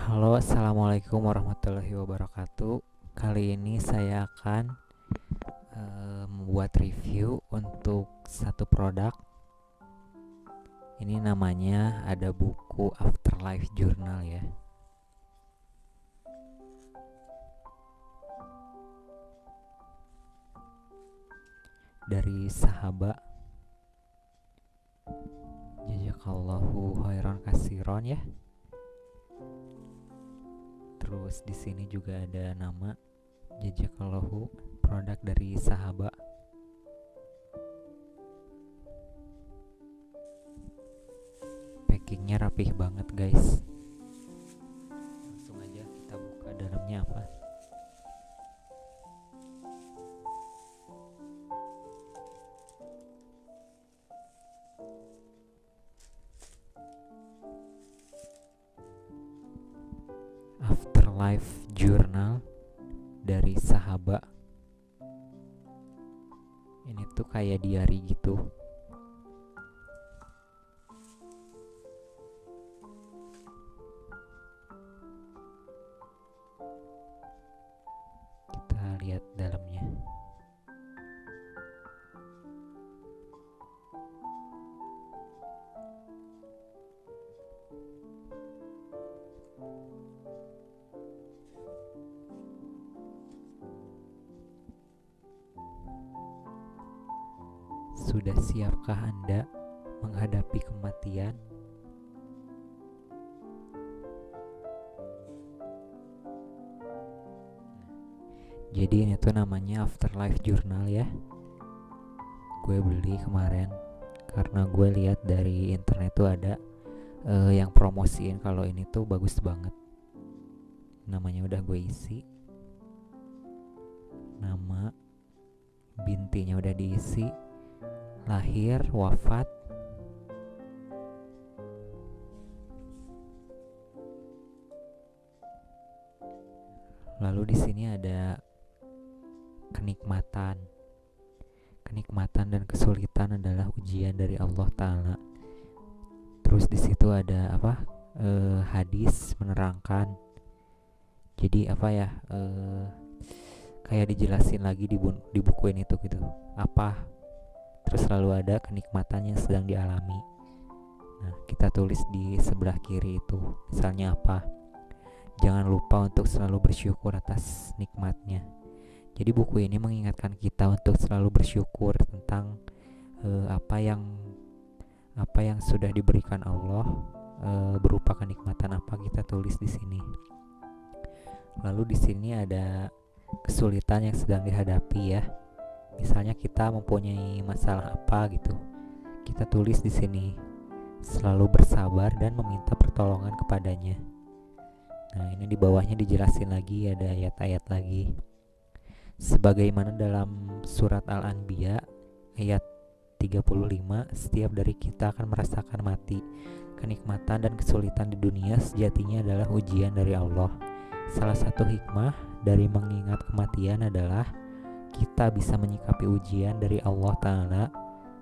Halo, assalamualaikum warahmatullahi wabarakatuh. Kali ini saya akan membuat review untuk satu produk. Ini namanya ada buku Afterlife Journal ya. Dari sahabat Jazakallahu khairan kasiron ya. Terus di sini juga ada nama Jazakallahu, produk dari sahabat. Packingnya rapih banget guys. Langsung aja kita buka dalamnya apa. Afterlife Journal dari sahabat. Ini tuh kayak diary gitu. Kita lihat dalamnya. Sudah siapkah Anda menghadapi kematian? Jadi ini tuh namanya Afterlife Journal ya. Gue beli kemarin karena gue lihat dari internet tuh ada yang promosiin kalau ini tuh bagus banget. Namanya udah gue isi. Nama, bintinya udah diisi. Lahir, wafat. Lalu di sini ada kenikmatan. Kenikmatan dan kesulitan adalah ujian dari Allah Ta'ala. Terus di situ ada apa? Hadis menerangkan. Jadi apa ya? Kayak dijelasin lagi di buku ini tuh gitu. Apa? Terus selalu ada kenikmatan yang sedang dialami. Nah, kita tulis di sebelah kiri itu. Misalnya apa? Jangan lupa untuk selalu bersyukur atas nikmatnya. Jadi buku ini mengingatkan kita untuk selalu bersyukur tentang apa yang sudah diberikan Allah, berupa kenikmatan apa kita tulis di sini. Lalu di sini ada kesulitan yang sedang dihadapi ya. Misalnya kita mempunyai masalah apa gitu, kita tulis di sini. Selalu bersabar dan meminta pertolongan kepadanya. Nah, ini di bawahnya dijelasin lagi, ada ayat-ayat lagi. Sebagaimana dalam surat Al-Anbiya ayat 35, setiap dari kita akan merasakan mati. Kenikmatan dan kesulitan di dunia sejatinya adalah ujian dari Allah. Salah satu hikmah dari mengingat kematian adalah kita bisa menyikapi ujian dari Allah Ta'ala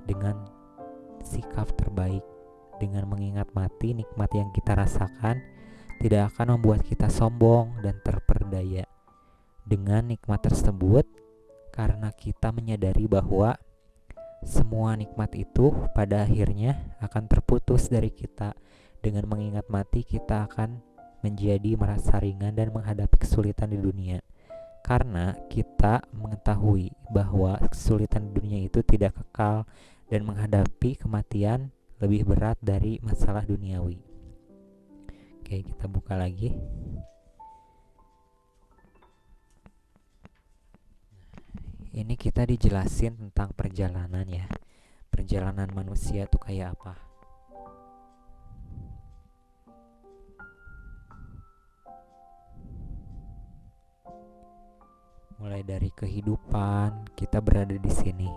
dengan sikap terbaik. Dengan mengingat mati, nikmat yang kita rasakan tidak akan membuat kita sombong dan terperdaya dengan nikmat tersebut, karena kita menyadari bahwa semua nikmat itu pada akhirnya akan terputus dari kita. Dengan mengingat mati, kita akan menjadi merasa ringan dan menghadapi kesulitan di dunia, karena kita mengetahui bahwa kesulitan di dunia itu tidak kekal dan menghadapi kematian lebih berat dari masalah duniawi. Oke, kita buka lagi. Ini kita dijelasin tentang perjalanan ya. Perjalanan manusia tuh kayak apa? Mulai dari kehidupan, kita berada di sini.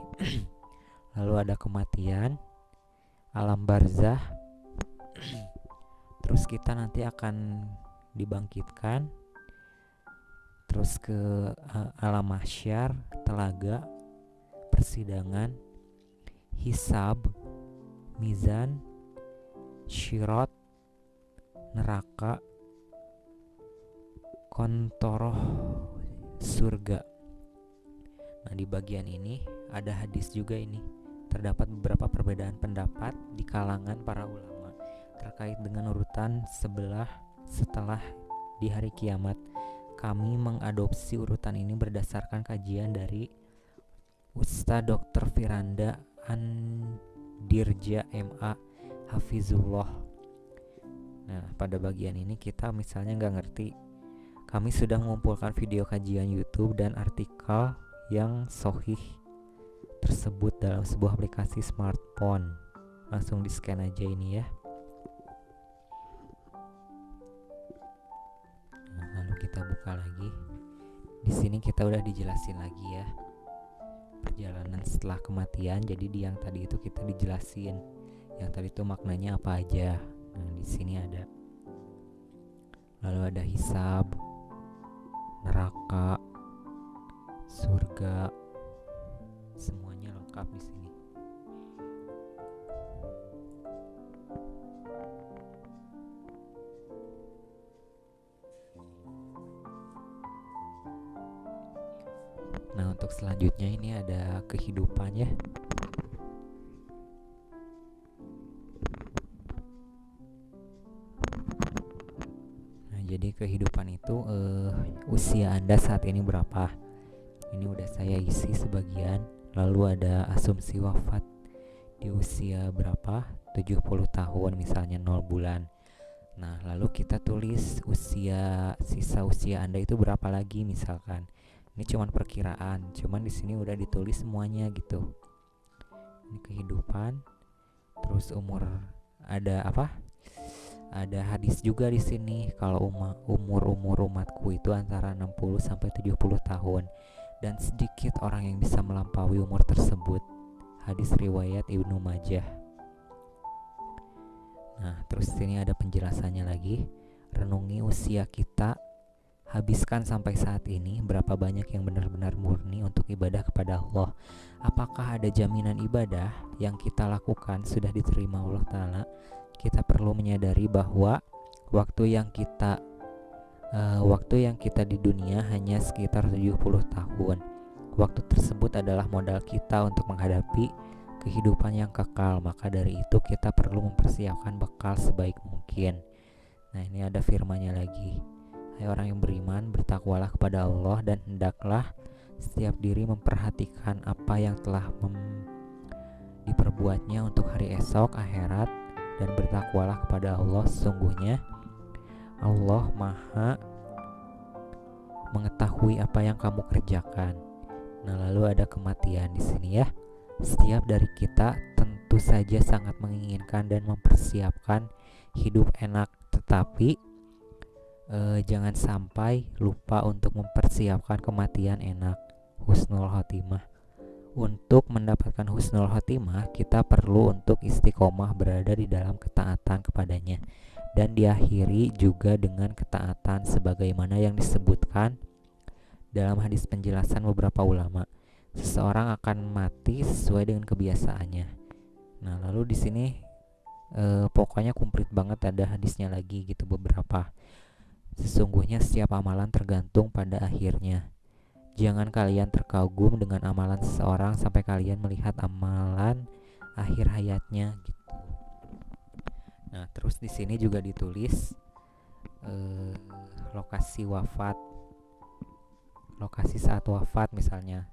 Lalu ada kematian, alam barzah. Terus kita nanti akan dibangkitkan. Terus ke alam mahsyar, telaga, persidangan, hisab, mizan, syirat, neraka, kontoroh surga. Nah, di bagian ini ada hadis juga ini. Terdapat beberapa perbedaan pendapat di kalangan para ulama terkait dengan urutan setelah di hari kiamat. Kami mengadopsi urutan ini berdasarkan kajian dari Ustadz Dr. Firanda Andirja MA Hafizullah. Nah, pada bagian ini kita misalnya nggak ngerti, kami sudah mengumpulkan video kajian YouTube dan artikel yang sahih tersebut dalam sebuah aplikasi smartphone. Langsung di scan aja ini ya. Nah, lalu kita buka lagi. Di sini kita udah dijelasin lagi ya perjalanan setelah kematian. Jadi di yang tadi itu kita dijelasin yang tadi itu maknanya apa aja. Nah, di sini ada, lalu ada hisab, neraka, surga, semuanya lengkap di sini. Nah, untuk selanjutnya ini ada kehidupan ya. Nah, jadi kehidupan itu usia Anda saat ini berapa? Ini udah saya isi sebagian. Lalu ada asumsi wafat di usia berapa? 70 tahun misalnya 0 bulan. Nah, lalu kita tulis sisa usia Anda itu berapa lagi misalkan. Ini cuman perkiraan, cuman di sini udah ditulis semuanya gitu. Ini kehidupan, terus umur, ada apa? Ada hadis juga di sini kalau umur umatku itu antara 60 sampai 70 tahun dan sedikit orang yang bisa melampaui umur tersebut. Hadis riwayat Ibnu Majah. Nah, terus sini ada penjelasannya lagi. Renungi usia kita, habiskan sampai saat ini, berapa banyak yang benar-benar murni untuk ibadah kepada Allah. Apakah ada jaminan ibadah yang kita lakukan sudah diterima Allah Ta'ala? Kita perlu menyadari bahwa waktu yang kita di dunia hanya sekitar 70 tahun. Waktu tersebut adalah modal kita untuk menghadapi kehidupan yang kekal. Maka dari itu kita perlu mempersiapkan bekal sebaik mungkin. Nah, ini ada firman-Nya lagi. Hai orang yang beriman, bertakwalah kepada Allah dan hendaklah setiap diri memperhatikan apa yang telah diperbuatnya untuk hari esok akhirat, dan bertakwalah kepada Allah, sesungguhnya Allah Maha mengetahui apa yang kamu kerjakan. Nah, lalu ada kematian di sini ya. Setiap dari kita tentu saja sangat menginginkan dan mempersiapkan hidup enak, tetapi jangan sampai lupa untuk mempersiapkan kematian enak, husnul khotimah. Untuk mendapatkan husnul khotimah, kita perlu untuk istiqomah berada di dalam ketaatan kepadanya, dan diakhiri juga dengan ketaatan sebagaimana yang disebutkan dalam hadis penjelasan beberapa ulama. Seseorang akan mati sesuai dengan kebiasaannya. Nah, lalu di sini pokoknya komplit banget, ada hadisnya lagi gitu beberapa. Sesungguhnya setiap amalan tergantung pada akhirnya. Jangan kalian terkagum dengan amalan seseorang sampai kalian melihat amalan akhir hayatnya gitu. Nah, terus di sini juga ditulis lokasi wafat. Lokasi saat wafat misalnya.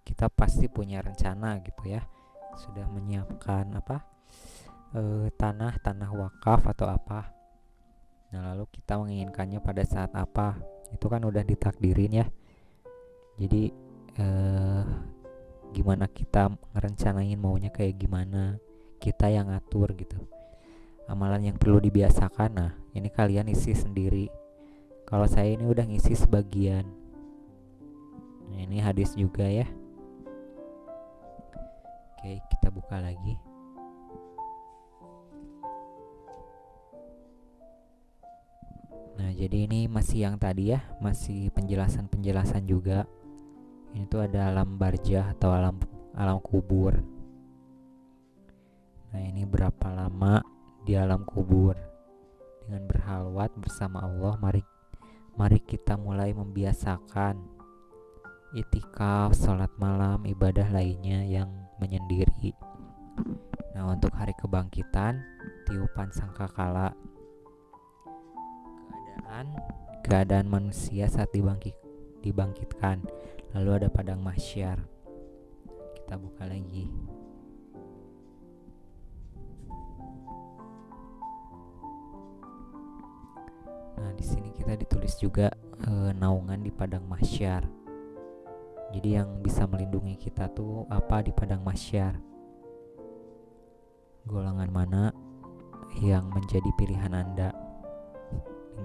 Kita pasti punya rencana gitu ya. Sudah menyiapkan tanah wakaf atau apa. Nah, lalu kita menginginkannya pada saat apa, itu kan udah ditakdirin ya. Jadi gimana kita ngerencanain maunya kayak gimana, kita yang ngatur gitu. Amalan yang perlu dibiasakan, nah ini kalian isi sendiri. Kalau saya ini udah ngisi sebagian. Nah, ini hadis juga ya. Oke, kita buka lagi. Nah, jadi ini masih yang tadi ya, masih penjelasan juga. Ini tuh ada alam barzah atau alam kubur. Nah, ini berapa lama di alam kubur dengan berhalwat bersama Allah. Mari kita mulai membiasakan itikaf, sholat malam, ibadah lainnya yang menyendiri. Nah, untuk hari kebangkitan, tiupan sangkakala, keadaan manusia saat dibangkitkan. Lalu ada padang mahsyar. Kita buka lagi. Nah, di sini kita ditulis juga naungan di padang mahsyar. Jadi yang bisa melindungi kita tuh apa di padang mahsyar? Golongan mana yang menjadi pilihan Anda?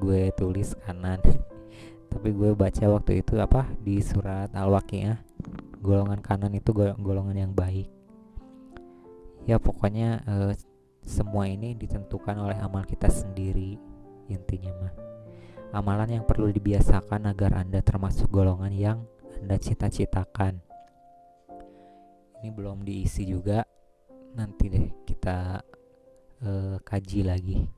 Gue tulis kanan. Tapi gue baca waktu itu apa di surat Al-Waqiah, golongan kanan itu golongan yang baik. Ya pokoknya semua ini ditentukan oleh amal kita sendiri. Intinya mah amalan yang perlu dibiasakan agar Anda termasuk golongan yang Anda cita-citakan. Ini belum diisi juga, nanti deh kita kaji lagi.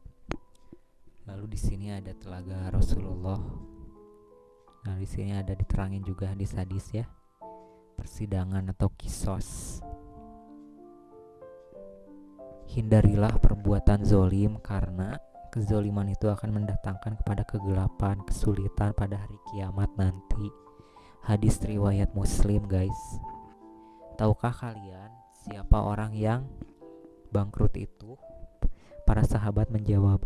Lalu di sini ada telaga Rasulullah. Nah, di sini ada diterangin juga hadis-hadis ya. Persidangan atau kisos. Hindarilah perbuatan zolim karena kezoliman itu akan mendatangkan kepada kegelapan, kesulitan pada hari kiamat nanti. Hadis riwayat Muslim, guys. Tahukah kalian siapa orang yang bangkrut itu? Para sahabat menjawab,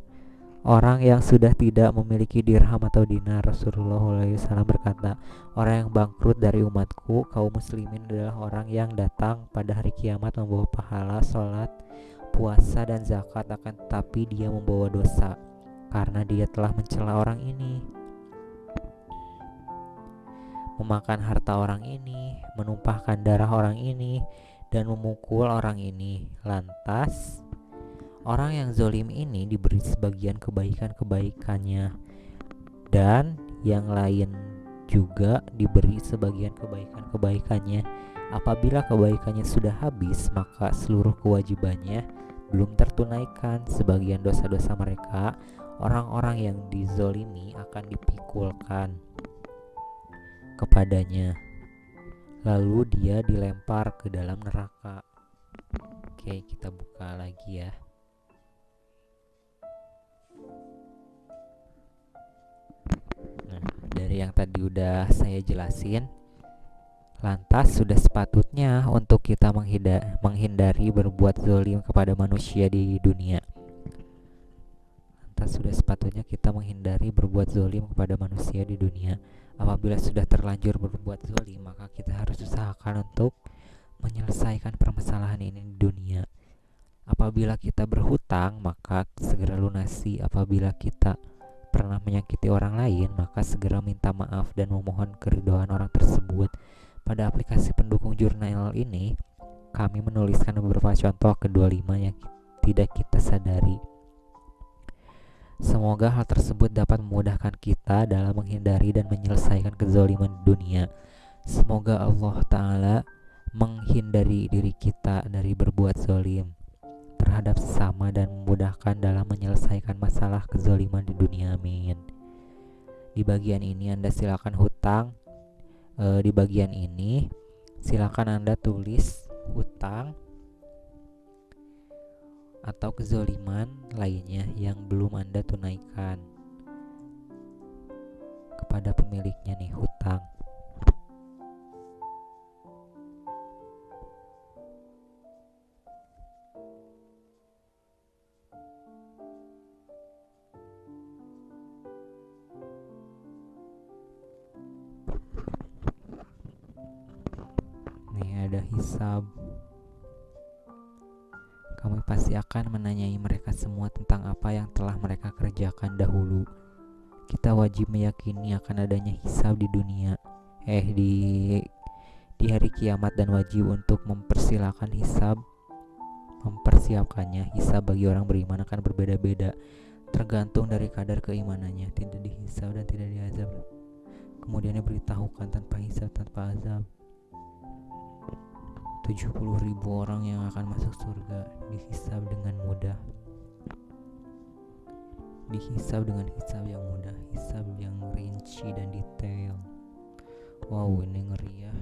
orang yang sudah tidak memiliki dirham atau dinar. Rasulullah SAW berkata, orang yang bangkrut dari umatku, kaum muslimin adalah orang yang datang pada hari kiamat membawa pahala sholat, puasa dan zakat, akan tetapi dia membawa dosa karena dia telah mencela orang ini, memakan harta orang ini, menumpahkan darah orang ini, dan memukul orang ini. Lantas orang yang zolim ini diberi sebagian kebaikan-kebaikannya, dan yang lain juga diberi sebagian kebaikan-kebaikannya. Apabila kebaikannya sudah habis, maka seluruh kewajibannya belum tertunaikan. Sebagian dosa-dosa mereka, orang-orang yang dizolimi, akan dipikulkan kepadanya, lalu dia dilempar ke dalam neraka. Oke, kita buka lagi ya. Nah, dari yang tadi udah saya jelasin, lantas sudah sepatutnya untuk kita menghindari berbuat zalim kepada manusia di dunia. Lantas sudah sepatutnya kita menghindari berbuat zalim kepada manusia di dunia. Apabila sudah terlanjur berbuat zalim, maka kita harus usahakan untuk menyelesaikan permasalahan ini di dunia. Apabila kita berhutang, maka segera lunasi. Apabila kita pernah menyakiti orang lain, maka segera minta maaf dan memohon keridhaan orang tersebut. Pada aplikasi pendukung jurnal ini, kami menuliskan beberapa contoh kedua-lima yang tidak kita sadari. Semoga hal tersebut dapat memudahkan kita dalam menghindari dan menyelesaikan kezaliman di dunia. Semoga Allah Ta'ala menghindari diri kita dari berbuat zalim terhadap sesama dan memudahkan dalam menyelesaikan masalah kezaliman di dunia. Amin. Di bagian ini Anda silakan hutang. Di bagian ini silakan Anda tulis hutang atau kezaliman lainnya yang belum Anda tunaikan kepada pemiliknya nih hutang. Nih ada hisab. Kami pasti akan menanyai mereka semua tentang apa yang telah mereka kerjakan dahulu. Kita wajib meyakini akan adanya hisab di dunia, di hari kiamat, dan wajib untuk mempersiapkannya. Hisab bagi orang beriman akan berbeda-beda, tergantung dari kadar keimanannya. Tidak dihisab dan tidak diazab. Kemudian diberitahukan tanpa hisab, tanpa azab. 70.000 orang yang akan masuk surga dihisab dengan mudah. dihisab dengan hisab yang mudah, hisab yang rinci dan detail. Wow, ini ngeri ya.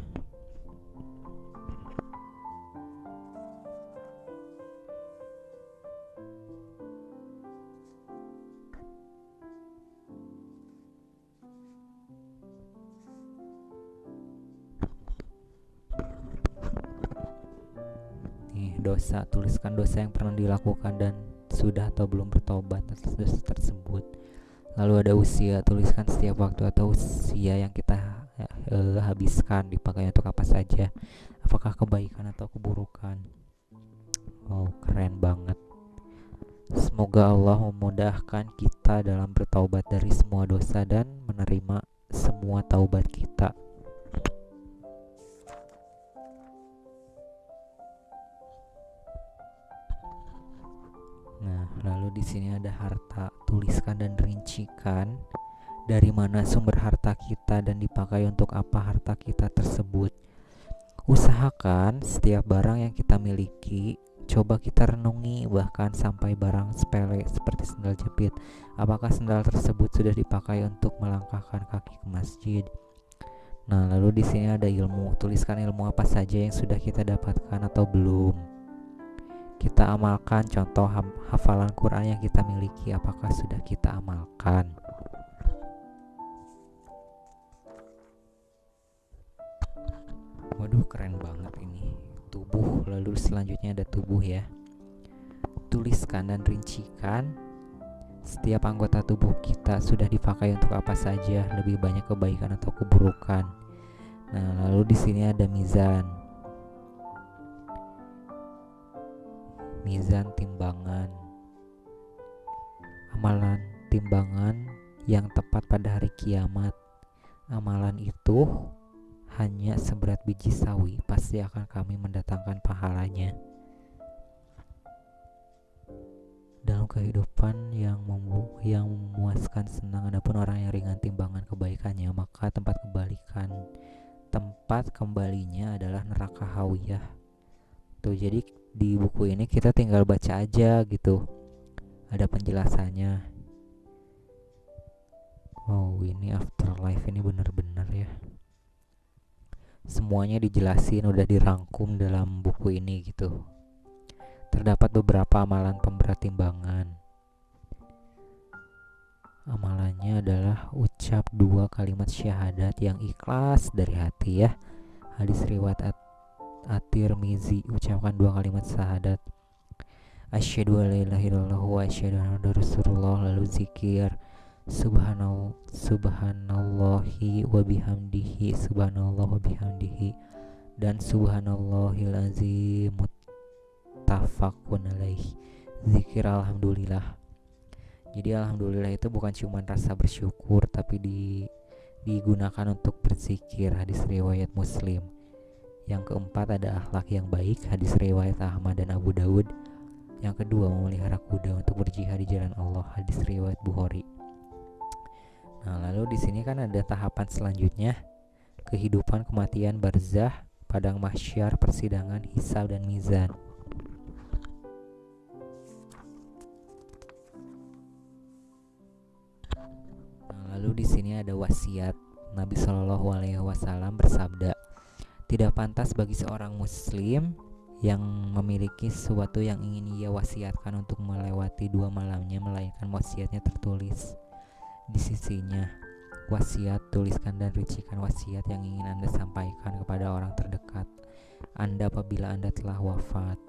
Nih, dosa, tuliskan dosa yang pernah dilakukan dan sudah atau belum bertobat atas dosa tersebut. Lalu ada usia, tuliskan setiap waktu atau usia yang kita habiskan dipakai untuk apa saja, apakah kebaikan atau keburukan. Wow, keren banget. Semoga Allah memudahkan kita dalam bertaubat dari semua dosa dan menerima semua taubat kita. Nah, lalu di sini ada harta. Tuliskan dan rincikan dari mana sumber harta kita dan dipakai untuk apa harta kita tersebut. Usahakan setiap barang yang kita miliki, coba kita renungi, bahkan sampai barang sepele seperti sendal jepit. Apakah sendal tersebut sudah dipakai untuk melangkahkan kaki ke masjid? Nah, lalu di sini ada ilmu. Tuliskan ilmu apa saja yang sudah kita dapatkan atau belum. Kita amalkan, contoh hafalan Quran yang kita miliki, apakah sudah kita amalkan. Waduh, keren banget ini. Tubuh, lalu selanjutnya ada tubuh ya. Tuliskan dan rincikan setiap anggota tubuh kita sudah dipakai untuk apa saja, lebih banyak kebaikan atau keburukan. Nah, lalu di sini ada mizan. Mizan timbangan. Amalan timbangan yang tepat pada hari kiamat. Amalan itu hanya seberat biji sawi, pasti akan kami mendatangkan pahalanya. Dalam kehidupan yang memuaskan, senang, adapun orang yang ringan timbangan kebaikannya, maka tempat kembalinya adalah neraka hawiyah. Tuh, jadi di buku ini kita tinggal baca aja gitu, ada penjelasannya. Wow, ini afterlife ini benar-benar ya, semuanya dijelasin, udah dirangkum dalam buku ini gitu. Terdapat beberapa amalan pemberat timbangan. Amalannya adalah ucap 2 kalimat syahadat yang ikhlas dari hati ya. Hadis riwayat At-Tirmizi, ucapkan 2 kalimat syahadat, asyhadu an la ilaha illallah wa asyhadu anna rasulullah, lalu zikir subhanallahi wa bihamdihi, subhanallah wa bihamdihi, dan subhanallahil azim, muttafaqun alaih. Zikir alhamdulillah. Jadi alhamdulillah itu bukan cuma rasa bersyukur, tapi digunakan untuk berzikir. Hadis riwayat Muslim. Yang keempat ada akhlak yang baik, hadis riwayat Ahmad dan Abu Daud. Yang kedua, memelihara kuda untuk berjihad di jalan Allah, hadis riwayat Bukhari. Nah, lalu di sini kan ada tahapan selanjutnya, kehidupan, kematian, barzah, padang mahsyar, persidangan, hisab dan mizan. Nah, lalu di sini ada wasiat. Nabi Shallallahu Alaihi Wasallam bersabda, tidak pantas bagi seorang muslim yang memiliki sesuatu yang ingin ia wasiatkan untuk melewati 2 malamnya, melainkan wasiatnya tertulis di sisinya. Wasiat, tuliskan dan rincikan wasiat yang ingin Anda sampaikan kepada orang terdekat Anda apabila Anda telah wafat.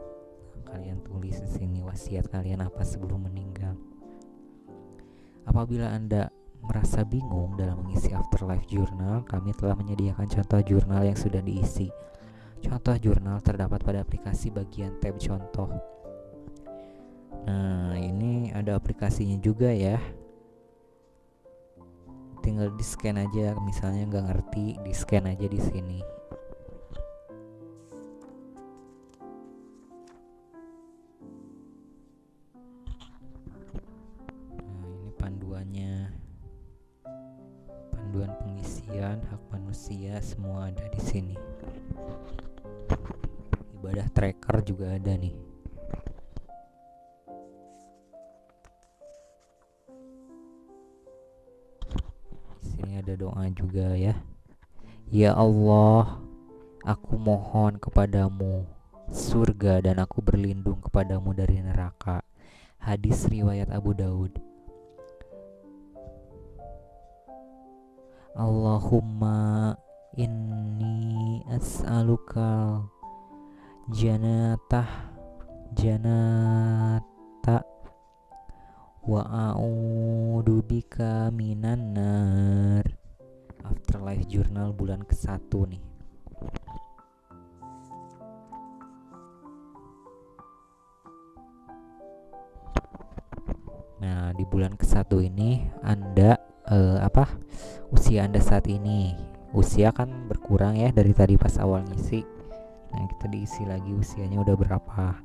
Kalian tulis di sini wasiat kalian apa sebelum meninggal. Apabila Anda merasa bingung dalam mengisi afterlife journal, kami telah menyediakan contoh jurnal yang sudah diisi. Contoh jurnal terdapat pada aplikasi bagian tab contoh. Nah, ini ada aplikasinya juga ya. Tinggal di scan aja, misalnya nggak ngerti, di scan aja di sini. Nah, ini panduannya. Panduan pengisian hak manusia semua ada di sini. Ibadah tracker juga ada nih. Ini ada doa juga ya. Ya Allah, aku mohon kepadamu surga dan aku berlindung kepadamu dari neraka. Hadis riwayat Abu Daud. Allahumma inni as'alukal janata wa a'udzubika minan nar. Afterlife Journal bulan ke-1 nih. Nah, di bulan ke-1 ini Anda usia Anda saat ini. Usia kan berkurang ya dari tadi pas awal ngisi. Nah, kita diisi lagi usianya udah berapa.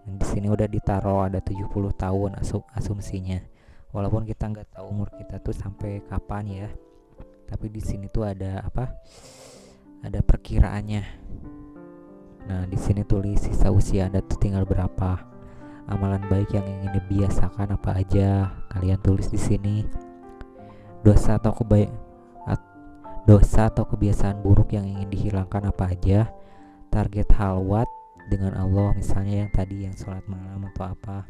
Nah, di sini udah ditaruh ada 70 tahun asumsinya. Walaupun kita nggak tahu umur kita tuh sampai kapan ya. Tapi di sini tuh ada ada perkiraannya. Nah, di sini tulis sisa usia Anda tuh tinggal berapa. Amalan baik yang ingin dibiasakan apa aja, kalian tulis di sini. Dosa atau kebiasaan buruk yang ingin dihilangkan apa aja. Target halwat dengan Allah, misalnya yang tadi yang sholat malam atau apa,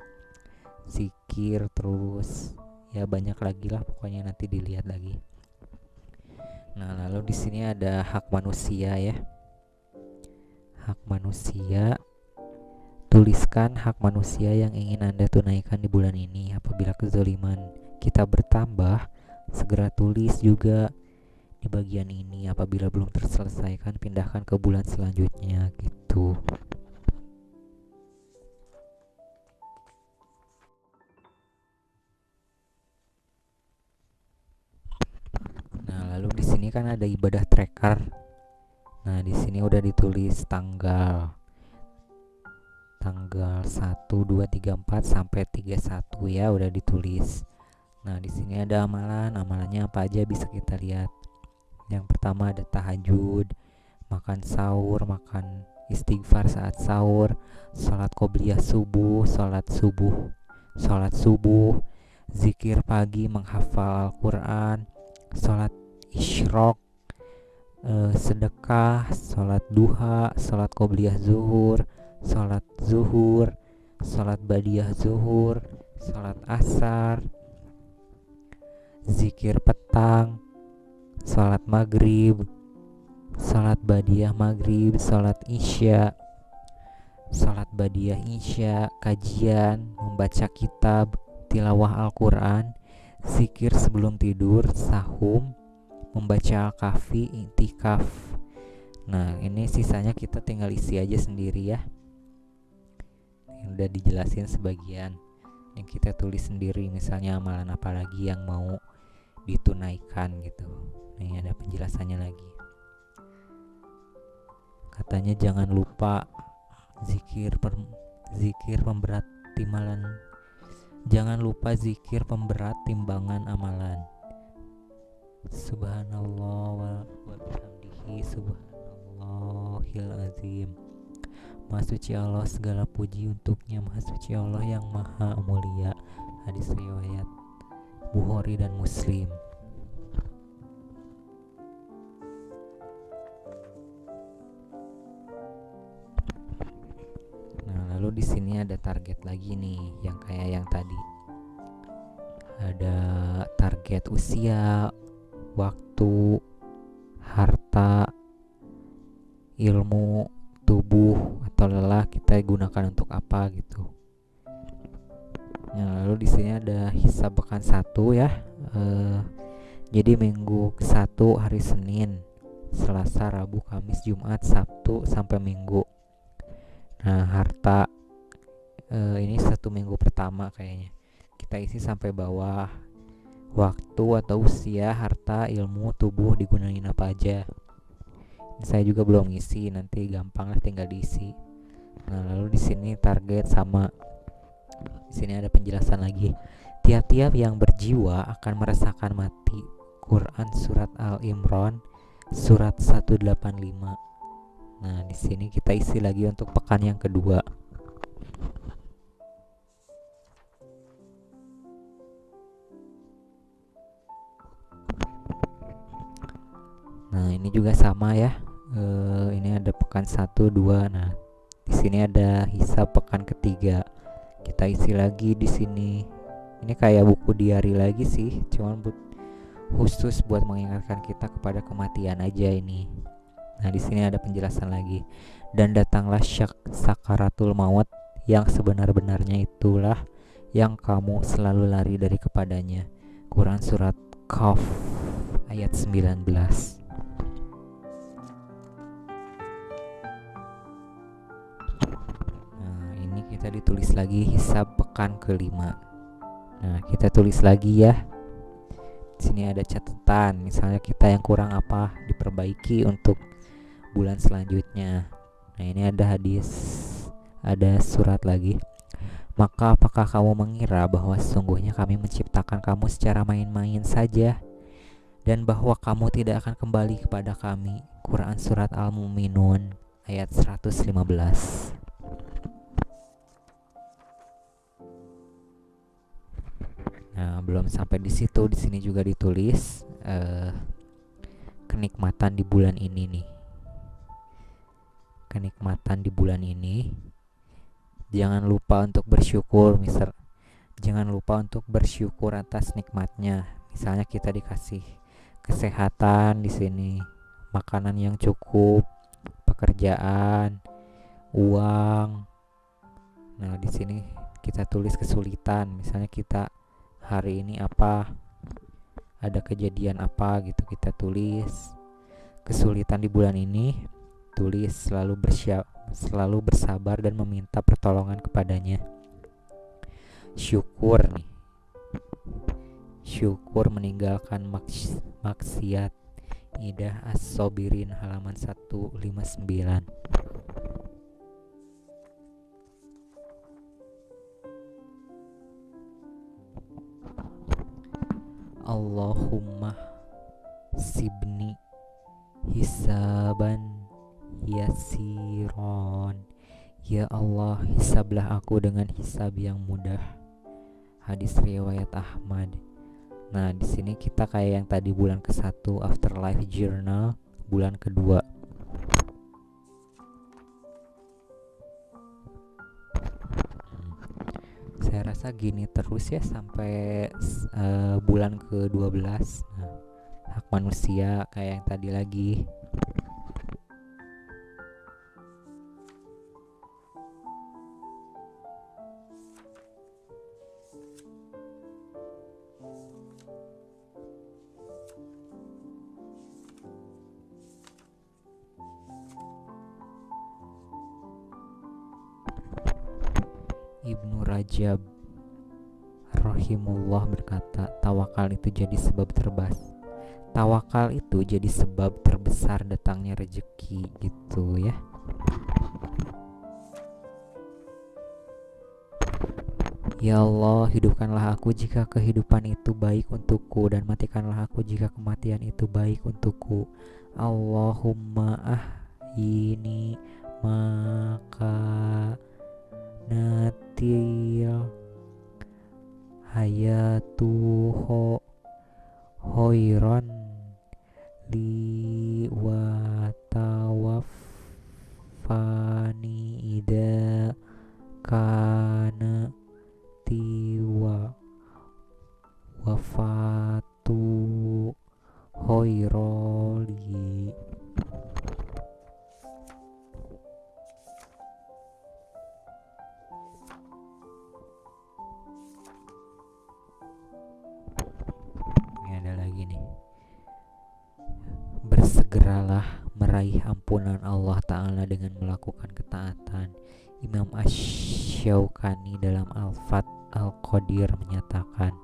zikir, terus ya banyak lagi lah pokoknya, nanti dilihat lagi. Nah, lalu di sini ada hak manusia ya. Hak manusia, tuliskan hak manusia yang ingin Anda tunaikan di bulan ini. Apabila kezaliman kita bertambah, segera tulis juga di bagian ini. Apabila belum terselesaikan, pindahkan ke bulan selanjutnya gitu. Nah, lalu di sini kan ada ibadah tracker. Nah, di sini udah ditulis tanggal 1, 2, 3, 4 sampai 31 ya, udah ditulis. Nah, di sini ada amalannya apa aja bisa kita lihat. Yang pertama ada tahajud, makan sahur, makan istighfar saat sahur, sholat qobliyah subuh, sholat subuh, zikir pagi, menghafal Al-Quran, sholat isyraq, sedekah, sholat duha, sholat qobliyah zuhur, sholat zuhur, sholat badiah zuhur, sholat asar, zikir petang, sholat maghrib, sholat badiah maghrib, sholat isya, sholat badiah isya, kajian, membaca kitab, tilawah Al-Quran, zikir sebelum tidur, sahum, membaca Al-Kahfi, i'tikaf. Nah, ini sisanya kita tinggal isi aja sendiri ya. Ini udah dijelasin sebagian. Yang kita tulis sendiri, misalnya amalan apa lagi yang mau ditunaikan gitu. Nih ada penjelasannya lagi. Katanya jangan lupa zikir pemberat timbalan. Jangan lupa zikir pemberat timbangan amalan. Subhanallah wa bihamdihi subhanallahil azim. Maha suci Allah, segala puji untuknya. Maha suci Allah yang maha mulia. Hadis riwayat Bukhari dan Muslim. Nah, lalu di sini ada target lagi nih, yang kayak yang tadi. Ada target usia, waktu, harta, ilmu, tubuh atau lelah kita gunakan untuk apa gitu. Nah, lalu di sini ada hisab pekan 1 ya. Jadi minggu ke-1 hari Senin, Selasa, Rabu, Kamis, Jumat, Sabtu sampai Minggu. Nah, harta ini 1 minggu pertama kayaknya. Kita isi sampai bawah. Waktu atau usia, harta, ilmu, tubuh digunain apa aja. Saya juga belum ngisi, nanti gampang lah tinggal diisi. Nah, lalu di sini target sama. Di sini ada penjelasan lagi. Tiap-tiap yang berjiwa akan merasakan mati. Quran surat Al-Imran surat 185. Nah, di sini kita isi lagi untuk pekan yang kedua. ini juga sama ya. Ini ada pekan 1, 2. Nah, di sini ada hisab pekan ketiga. Kita isi lagi di sini. Ini kayak buku diary lagi sih, cuman khusus buat mengingatkan kita kepada kematian aja ini. Nah, di sini ada penjelasan lagi. Dan datanglah sakaratul maut, yang sebenar-benarnya itulah yang kamu selalu lari dari kepadanya. Quran surat Qaf ayat 19. Nah, ini kita ditulis lagi hisab pekan kelima. Nah, kita tulis lagi ya. Di sini ada catatan, misalnya kita yang kurang apa, diperbaiki untuk bulan selanjutnya. Nah, ini ada hadis, ada surat lagi. Maka apakah kamu mengira bahwa sesungguhnya kami menciptakan kamu secara main-main saja, dan bahwa kamu tidak akan kembali kepada kami? Quran surat Al-Mu'minun ayat 115. Nah, belum sampai di situ, di sini juga ditulis kenikmatan di bulan ini nih. Kenikmatan di bulan ini, jangan lupa untuk bersyukur. Jangan lupa untuk bersyukur atas nikmatnya. Misalnya kita dikasih kesehatan di sini, makanan yang cukup, pekerjaan, uang. Nah, di sini kita tulis kesulitan. Misalnya kita hari ini apa, ada kejadian apa gitu, kita tulis kesulitan di bulan ini. Tulis selalu bersabar dan meminta pertolongan kepadanya. Syukur nih, syukur meninggalkan maksiat. Idah As-Sobirin halaman 159. Allahumma sibni hisaban yasiron. Ya Allah, hisablah aku dengan hisab yang mudah. Hadis riwayat Ahmad. Nah, di sini kita kayak yang tadi bulan ke-1 Afterlife Journal, bulan kedua. Saya rasa gini terus ya sampai bulan ke-12. Nah, hak manusia kayak yang tadi lagi. Ibnu Rajab rahimullah berkata, tawakal itu jadi sebab terbesar datangnya rezeki gitu ya. Ya Allah, hidupkanlah aku jika kehidupan itu baik untukku, dan matikanlah aku jika kematian itu baik untukku. Allahumma ini maka natil hayatuho hoiron li watawafani ida kana tiwa wafatu hoiroli. Bersegeralah meraih ampunan Allah Ta'ala dengan melakukan ketaatan. Imam Asy-Syaukani dalam Al-Fath Al-Qadir menyatakan,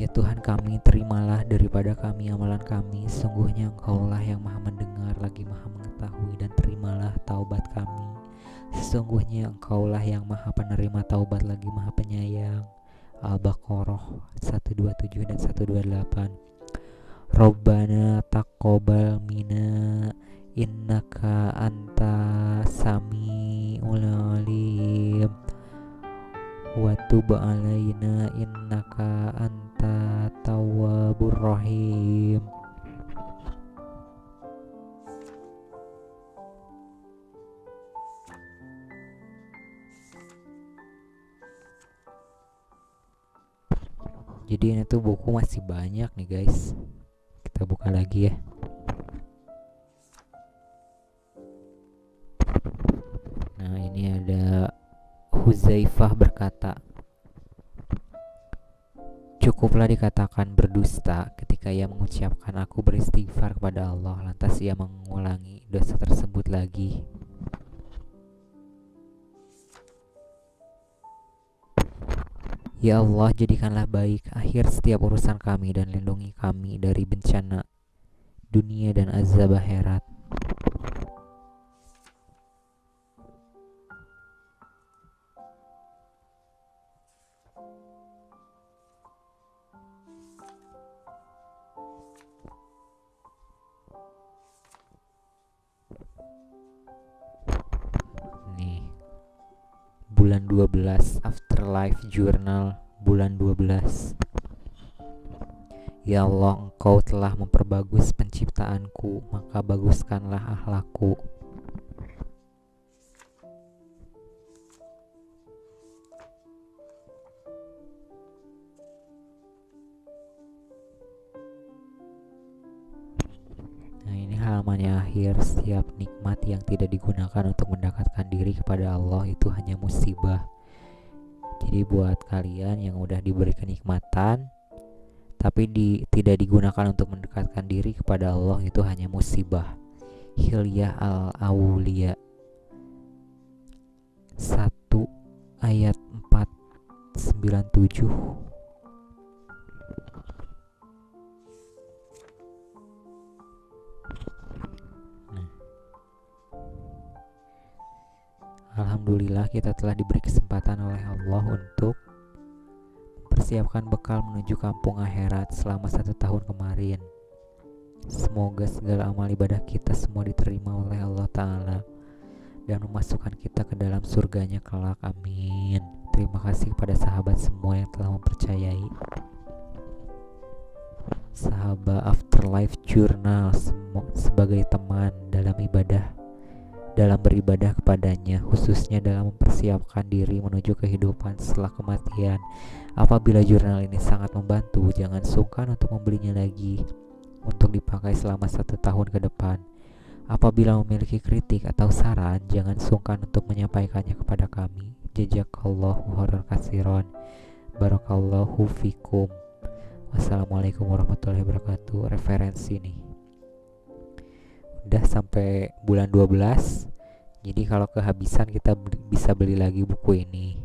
ya Tuhan kami, terimalah daripada kami amalan kami. Sungguhnya Engkaulah yang maha mendengar lagi maha mengetahui, dan terimalah taubat kami. Sesungguhnya Engkaulah yang maha penerima taubat lagi maha penyayang. Al-Baqarah 127 dan 128. Rabbana taqabbal minna innaka anta samiul alim wa tub alaina innaka anta anta tawwabur rahim. Jadi ini tuh buku masih banyak nih guys. Kita buka lagi ya. Nah, ini ada Huzaifah berkata, cukuplah dikatakan berdusta ketika ia mengucapkan aku beristighfar kepada Allah, lantas ia mengulangi dosa tersebut lagi. Ya Allah, jadikanlah baik akhir setiap urusan kami dan lindungi kami dari bencana dunia dan azab akhirat. Nih, bulan 12 Afterlife Journal bulan 12. Ya Allah, Engkau telah memperbagus penciptaanku, maka baguskanlah akhlakku. Nah, ini halamannya akhir. Setiap nikmat yang tidak digunakan untuk mendekatkan diri kepada Allah itu hanya musibah. Jadi buat kalian yang udah diberi kenikmatan tapi tidak digunakan untuk mendekatkan diri kepada Allah, itu hanya musibah. Hilyah al-Aulia 1 ayat 497. Alhamdulillah kita telah diberi kesempatan oleh Allah untuk mempersiapkan bekal menuju kampung akhirat selama 1 tahun kemarin. Semoga segala amal ibadah kita semua diterima oleh Allah Ta'ala dan memasukkan kita ke dalam surganya kelak. Amin. Terima kasih kepada sahabat semua yang telah mempercayai Sahabat Afterlife Journal sebagai teman dalam beribadah kepadanya, khususnya dalam mempersiapkan diri menuju kehidupan setelah kematian. Apabila jurnal ini sangat membantu, jangan sungkan untuk membelinya lagi untuk dipakai selama 1 tahun ke depan. Apabila memiliki kritik atau saran, jangan sungkan untuk menyampaikannya kepada kami. Jazakallahu khairan katsiran. Barakallahu fikum. Wassalamualaikum warahmatullahi wabarakatuh. Referensi nih udah sampai bulan 12. Jadi kalau kehabisan kita bisa beli lagi buku ini.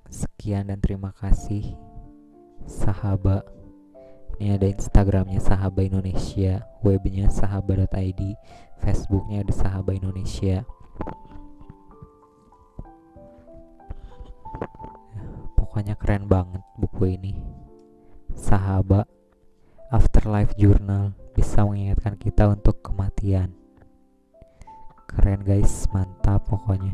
Sekian dan terima kasih sahabat. Ini ada Instagramnya Sahabat Indonesia, webnya sahabat.id, Facebooknya ada Sahabat Indonesia. Pokoknya keren banget buku ini. Sahabat Afterlife Journal bisa mengingatkan kita untuk kematian. Keren guys, mantap pokoknya.